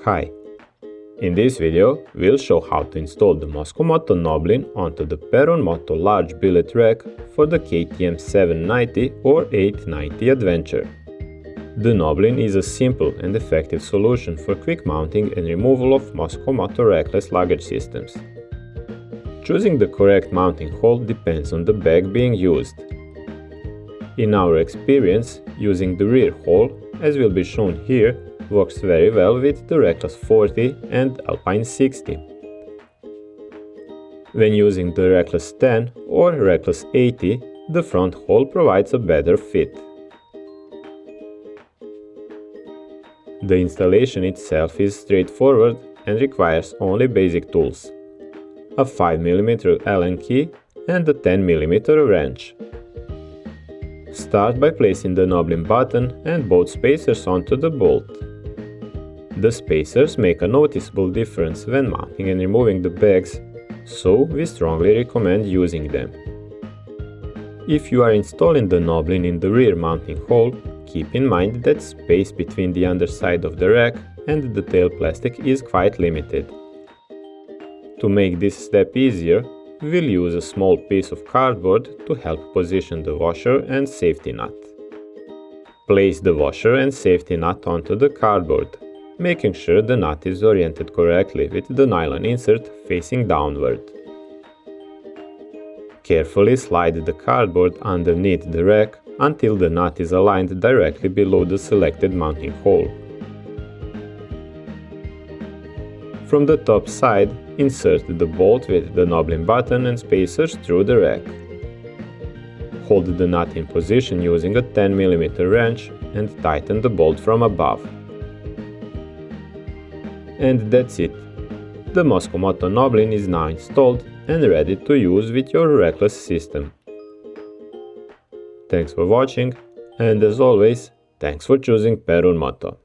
Hi! In this video, we'll show how to install the Mosko Moto Gnoblin onto the Perun Moto Large Billet rack for the KTM 790 or 890 Adventure. The Gnoblin is a simple and effective solution for quick mounting and removal of Mosko Moto rackless luggage systems. Choosing the correct mounting hole depends on the bag being used. In our experience, using the rear hole, as will be shown here, works very well with the Reckless 40 and Alpine 60. When using the Reckless 10 or Reckless 80, the front hole provides a better fit. The installation itself is straightforward and requires only basic tools: a 5mm Allen key and a 10mm wrench. Start by placing the Gnoblin button and both spacers onto the bolt. The spacers make a noticeable difference when mounting and removing the bags, so we strongly recommend using them. If you are installing the Gnoblin in the rear mounting hole, keep in mind that space between the underside of the rack and the tail plastic is quite limited. To make this step easier, we'll use a small piece of cardboard to help position the washer and safety nut. Place the washer and safety nut onto the cardboard, making sure the nut is oriented correctly with the nylon insert facing downward. Carefully slide the cardboard underneath the rack until the nut is aligned directly below the selected mounting hole. From the top side, insert the bolt with the Gnoblin button and spacers through the rack. Hold the nut in position using a 10mm wrench and tighten the bolt from above. And that's it. The Mosko Moto Gnoblin is now installed and ready to use with your Reckless system. Thanks for watching, and as always, thanks for choosing Perun Moto.